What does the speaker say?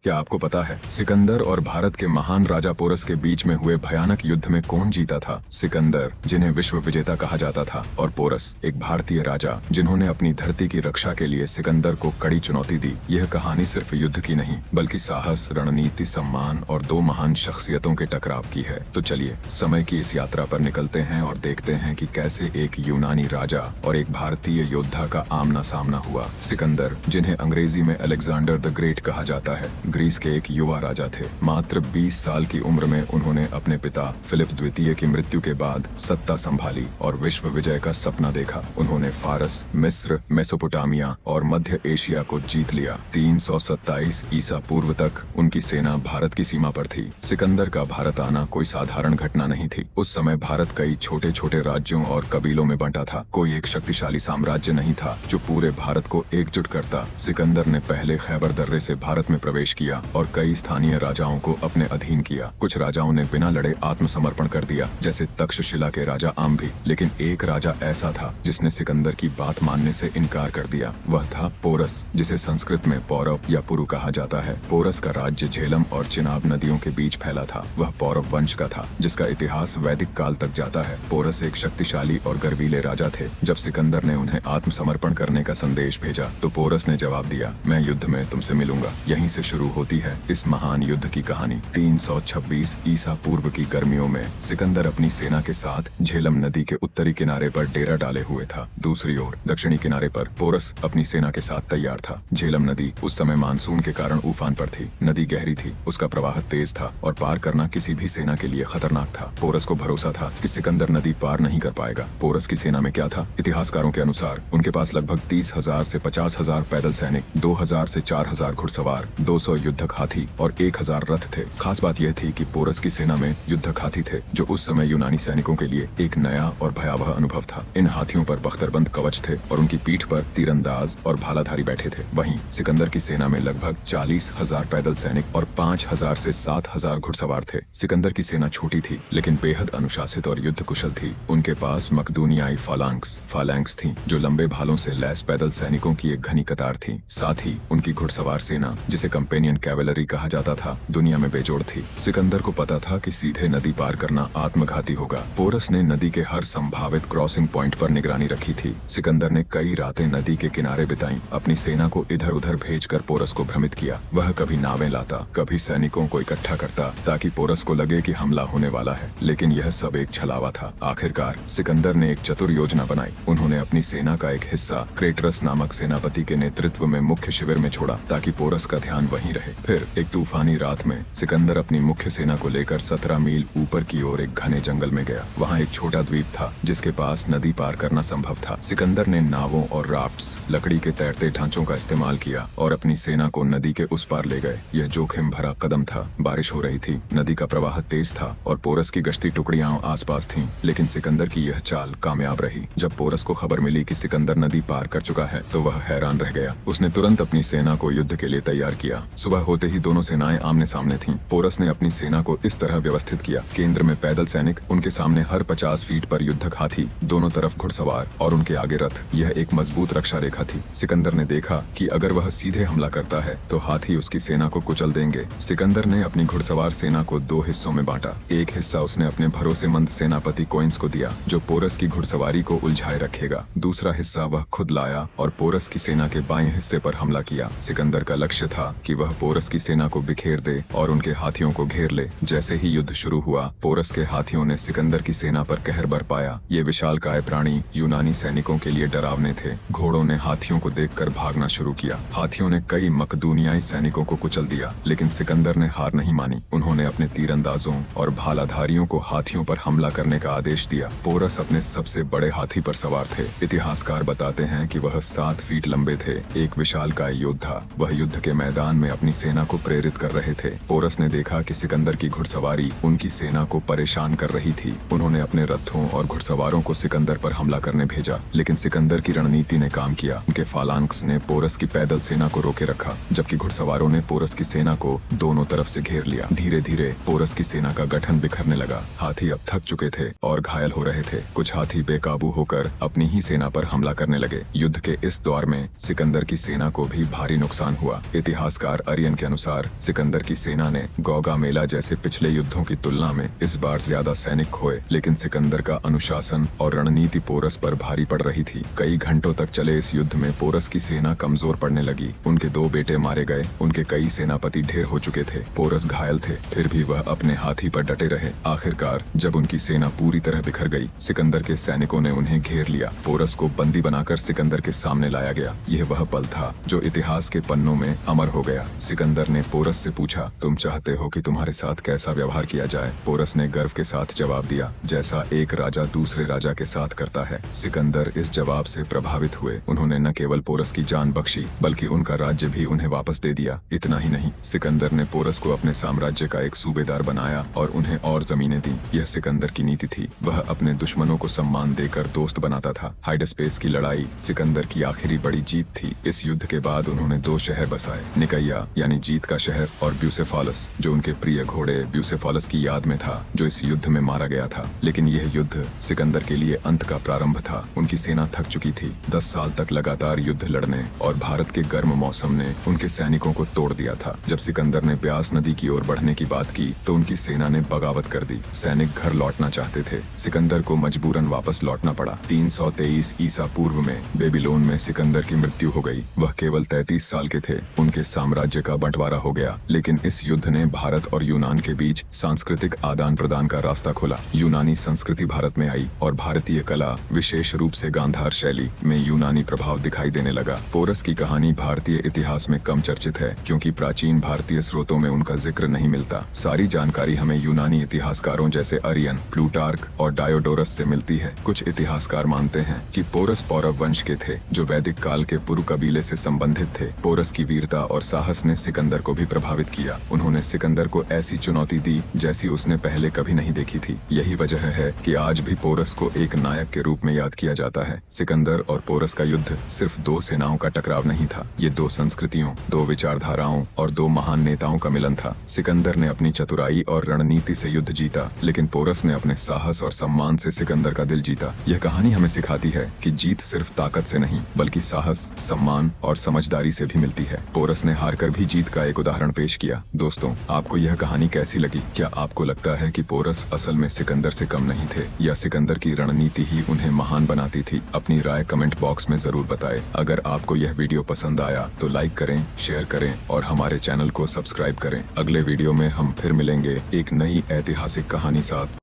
क्या आपको पता है सिकंदर और भारत के महान राजा पोरस के बीच में हुए भयानक युद्ध में कौन जीता था? सिकंदर, जिन्हें विश्व विजेता कहा जाता था, और पोरस, एक भारतीय राजा जिन्होंने अपनी धरती की रक्षा के लिए सिकंदर को कड़ी चुनौती दी। यह कहानी सिर्फ युद्ध की नहीं बल्कि साहस, रणनीति, सम्मान और दो महान शख्सियतों के टकराव की है। तो चलिए समय की इस यात्रा पर निकलते हैं और देखते हैं कि कैसे एक यूनानी राजा और एक भारतीय योद्धा का आमना सामना हुआ। सिकंदर, जिन्हें अंग्रेजी में अलेक्जेंडर द ग्रेट कहा जाता है, ग्रीस के एक युवा राजा थे। मात्र 20 साल की उम्र में उन्होंने अपने पिता फिलिप द्वितीय की मृत्यु के बाद सत्ता संभाली और विश्व विजय का सपना देखा। उन्होंने फारस, मिस्र, मेसोपोटामिया और मध्य एशिया को जीत लिया। 327 ईसा पूर्व तक उनकी सेना भारत की सीमा पर थी। सिकंदर का भारत आना कोई साधारण घटना नहीं थी। उस समय भारत कई छोटे छोटे राज्यों और कबीलों में बंटा था। कोई एक शक्तिशाली साम्राज्य नहीं था जो पूरे भारत को एकजुट करता। सिकंदर ने पहले खैबर दर्रे से भारत में प्रवेश किया और कई स्थानीय राजाओं को अपने अधीन किया। कुछ राजाओं ने बिना लड़े आत्मसमर्पण कर दिया, जैसे तक्षशिला के राजा आम्भी। लेकिन एक राजा ऐसा था जिसने सिकंदर की बात मानने से इनकार कर दिया। वह था पोरस, जिसे संस्कृत में पौरव या पुरु कहा जाता है। पोरस का राज्य झेलम और चिनाब नदियों के बीच फैला था। वह पौरव वंश का था, जिसका इतिहास वैदिक काल तक जाता है। पोरस एक शक्तिशाली और गर्वीले राजा थे। जब सिकंदर ने उन्हें आत्मसमर्पण करने का संदेश भेजा तो पोरस ने जवाब दिया, मैं युद्ध में तुमसे मिलूंगा। यहीं से शुरू होती है इस महान युद्ध की कहानी। 326 ईसा पूर्व की गर्मियों में सिकंदर अपनी सेना के साथ झेलम नदी के उत्तरी किनारे पर डेरा डाले हुए था। दूसरी ओर दक्षिणी किनारे पर पोरस अपनी सेना के साथ तैयार था। झेलम नदी उस समय मानसून के कारण उफान पर थी। नदी गहरी थी, उसका प्रवाह तेज था और पार करना किसी भी सेना के लिए खतरनाक था। पोरस को भरोसा था कि सिकंदर नदी पार नहीं कर पाएगा। पोरस की सेना में क्या था? इतिहासकारों के अनुसार उनके पास लगभग 30,000 से 50,000 पैदल सैनिक, 2,000 से 4,000 घुड़सवार, 200 युद्धक हाथी और 1,000 रथ थे। खास बात यह थी कि पोरस की सेना में युद्धक हाथी थे, जो उस समय यूनानी सैनिकों के लिए एक नया और भयावह अनुभव था। इन हाथियों पर बख्तरबंद कवच थे और उनकी पीठ पर तीरंदाज और भालाधारी बैठे थे। वहीं सिकंदर की सेना में लगभग 40,000 पैदल सैनिक और 5,000 से 7,000 घुड़सवार थे। सिकंदर की सेना छोटी थी लेकिन बेहद अनुशासित और युद्ध कुशल थी। उनके पास मकदूनियाई फालैंक्स थी, जो लंबे भालों से लैस पैदल सैनिकों की एक घनी कतार थी। साथ ही उनकी घुड़सवार सेना, जिसे कंपेनियन कैवेलरी कहा जाता था, दुनिया में बेजोड़ थी। सिकंदर को पता था कि सीधे नदी पार करना आत्मघाती होगा। पोरस ने नदी के हर संभावित क्रॉसिंग पॉइंट पर निगरानी रखी थी। सिकंदर ने कई रातें नदी के किनारे बिताई, अपनी सेना को इधर उधर भेजकर पोरस को भ्रमित किया। वह कभी नावें लाता, कभी सैनिकों को इकट्ठा करता ताकि पोरस को लगे कि हमला होने वाला है। लेकिन यह सब एक छलावा था। आखिरकार सिकंदर ने एक चतुर योजना बनाई। उन्होंने अपनी सेना का एक हिस्सा क्रेटरस नामक सेनापति के नेतृत्व में मुख्य शिविर में छोड़ा ताकि पोरस का ध्यान वहीं रहे। फिर एक तूफानी रात में सिकंदर अपनी मुख्य सेना को लेकर 17 मील ऊपर की ओर एक घने जंगल में गया। वहाँ एक छोटा द्वीप था जिसके पास नदी पार करना संभव था। सिकंदर ने नावों और राफ्ट्स, लकड़ी के तैरते ढांचों का इस्तेमाल किया और अपनी सेना को नदी के उस पार ले गए। यह जोखिम भरा कदम था। बारिश हो रही थी, नदी का प्रवाह तेज था और पोरस की गश्ती टुकड़ियां आसपास थीं। लेकिन सिकंदर की यह चाल कामयाब रही। जब पोरस को खबर मिली कि सिकंदर नदी पार कर चुका है तो वह हैरान रह गया। उसने तुरंत अपनी सेना को युद्ध के लिए तैयार किया। सुबह होते ही दोनों सेनाएं आमने सामने थीं। पोरस ने अपनी सेना को इस तरह व्यवस्थित किया, केंद्र में पैदल सैनिक, उनके सामने हर 50 फीट पर युद्धक हाथी, दोनों तरफ घुड़सवार और उनके आगे रथ। यह एक मजबूत रक्षा रेखा थी। सिकंदर ने देखा कि अगर वह सीधे हमला करता है तो हाथी उसकी सेना को कुचल देंगे। सिकंदर ने अपनी घुड़सवार सेना को 2 हिस्सों में बांटा। एक हिस्सा उसने अपने भरोसेमंद सेनापति कोइंस को दिया, जो पोरस की घुड़सवारी को उलझाए रखेगा। दूसरा हिस्सा वह खुद लाया और पोरस की सेना के बाएं हिस्से पर हमला किया। सिकंदर का लक्ष्य था कि वह पोरस की सेना को बिखेर दे और उनके हाथियों को घेर ले। जैसे ही युद्ध शुरू हुआ, पोरस के हाथियों ने सिकंदर की सेना पर कहर बरपाया। ये विशालकाय प्राणी यूनानी सैनिकों के लिए डरावने थे। घोड़ों ने हाथियों को देखकर भागना शुरू किया। हाथियों ने कई मकदूनियाई सैनिकों को कुचल दिया, लेकिन सिकंदर ने हार नहीं मानी। उन्होंने अपने तीरंदाजों और भालाधारियों को हाथियों पर हमला करने का आदेश दिया। पोरस अपने सबसे बड़े हाथी पर सवार थे। इतिहासकार बताते हैं कि वह 7 फीट लंबे थे, एक विशालकाय योद्धा। वह युद्ध के मैदान में अपनी सेना को प्रेरित कर रहे थे। पोरस ने देखा कि सिकंदर की घुड़सवारी उनकी सेना को परेशान कर रही थी। उन्होंने अपने रथों और घुड़सवारों को सिकंदर पर हमला करने भेजा, लेकिन सिकंदर की रणनीति ने काम किया। उनके फालांक्स ने पोरस की पैदल सेना को रोके रखा, जबकि घुड़सवारों ने पोरस की सेना को दोनों तरफ से घेर लिया। धीरे धीरे पोरस की सेना का गठन बिखरने लगा। हाथी अब थक चुके थे और घायल हो रहे थे। कुछ हाथी बेकाबू होकर अपनी ही सेना पर हमला करने लगे। युद्ध के इस दौर में सिकंदर की सेना को भी भारी नुकसान हुआ। इतिहासकार हिस्टोरियन के अनुसार सिकंदर की सेना ने गौगा मेला जैसे पिछले युद्धों की तुलना में इस बार ज्यादा सैनिक खोए, लेकिन सिकंदर का अनुशासन और रणनीति पोरस पर भारी पड़ रही थी। कई घंटों तक चले इस युद्ध में पोरस की सेना कमजोर पड़ने लगी। उनके 2 बेटे मारे गए, उनके कई सेनापति ढेर हो चुके थे। पोरस घायल थे, फिर भी वह अपने हाथी पर डटे रहे। आखिरकार जब उनकी सेना पूरी तरह बिखर गई, सिकंदर के सैनिकों ने उन्हें घेर लिया। पोरस को बंदी बनाकर सिकंदर के सामने लाया गया। यह वह पल था जो इतिहास के पन्नों में अमर हो गया। सिकंदर ने पोरस से पूछा, तुम चाहते हो कि तुम्हारे साथ कैसा व्यवहार किया जाए? पोरस ने गर्व के साथ जवाब दिया, जैसा एक राजा दूसरे राजा के साथ करता है। सिकंदर इस जवाब से प्रभावित हुए। उन्होंने न केवल पोरस की जान बख्शी, बल्कि उनका राज्य भी उन्हें वापस दे दिया। इतना ही नहीं, सिकंदर ने पोरस को अपने साम्राज्य का एक सूबेदार बनाया और उन्हें और जमीनें दी। यह सिकंदर की नीति थी। वह अपने दुश्मनों को सम्मान देकर दोस्त बनाता था। हाइडेस्पेस की लड़ाई सिकंदर की आखिरी बड़ी जीत थी। इस युद्ध के बाद उन्होंने 2 शहर बसाए, निकैया यानी जीत का शहर और ब्यूसेफालस, जो उनके प्रिय घोड़े ब्यूसेफालस की याद में था, जो इस युद्ध में मारा गया था। लेकिन यह युद्ध सिकंदर के लिए अंत का प्रारंभ था। उनकी सेना थक चुकी थी। 10 साल तक लगातार युद्ध लड़ने और भारत के गर्म मौसम ने उनके सैनिकों को तोड़ दिया था। जब सिकंदर ने ब्यास नदी की ओर बढ़ने की बात की तो उनकी सेना ने बगावत कर दी। सैनिक घर लौटना चाहते थे। सिकंदर को मजबूरन वापस लौटना पड़ा। 323 ईसा पूर्व में बेबीलोन में सिकंदर की मृत्यु हो गई। वह केवल 33 साल के थे। उनके साम्राज्य का बंटवारा हो गया। लेकिन इस युद्ध ने भारत और यूनान के बीच सांस्कृतिक आदान प्रदान का रास्ता खोला। यूनानी संस्कृति भारत में आई और भारतीय कला, विशेष रूप से गांधार शैली में यूनानी प्रभाव दिखाई देने लगा। पोरस की कहानी भारतीय इतिहास में कम चर्चित है, क्योंकि प्राचीन भारतीय स्रोतों में उनका जिक्र नहीं मिलता। सारी जानकारी हमें यूनानी इतिहासकारों जैसे अरियन, प्लूटार्क और डायोडोरस से मिलती है। कुछ इतिहासकार मानते हैं कि पोरस पौरव वंश के थे, जो वैदिक काल के पुरु कबीले से संबंधित थे। पोरस की वीरता और साहस ने सिकंदर को भी प्रभावित किया। उन्होंने सिकंदर को ऐसी चुनौती दी जैसी उसने पहले कभी नहीं देखी थी। यही वजह है कि आज भी पोरस को एक नायक के रूप में याद किया जाता है। सिकंदर और पोरस का युद्ध सिर्फ 2 सेनाओं का टकराव नहीं था। ये 2 संस्कृतियों, 2 विचारधाराओं और 2 महान नेताओं का मिलन था। सिकंदर ने अपनी चतुराई और रणनीति से युद्ध जीता, लेकिन पोरस ने अपने साहस और सम्मान से सिकंदर का दिल जीता। यह कहानी हमें सिखाती है कि जीत सिर्फ ताकत से नहीं, बल्कि साहस, सम्मान और समझदारी से भी मिलती है। पोरस ने हारकर भी जीत का एक उदाहरण पेश किया। दोस्तों, आपको यह कहानी कैसी लगी? क्या आपको लगता है कि पोरस असल में सिकंदर से कम नहीं थे, या सिकंदर की रणनीति ही उन्हें महान बनाती थी? अपनी राय कमेंट बॉक्स में जरूर बताएं। अगर आपको यह वीडियो पसंद आया तो लाइक करें, शेयर करें और हमारे चैनल को सब्सक्राइब करें। अगले वीडियो में हम फिर मिलेंगे एक नई ऐतिहासिक कहानी साथ।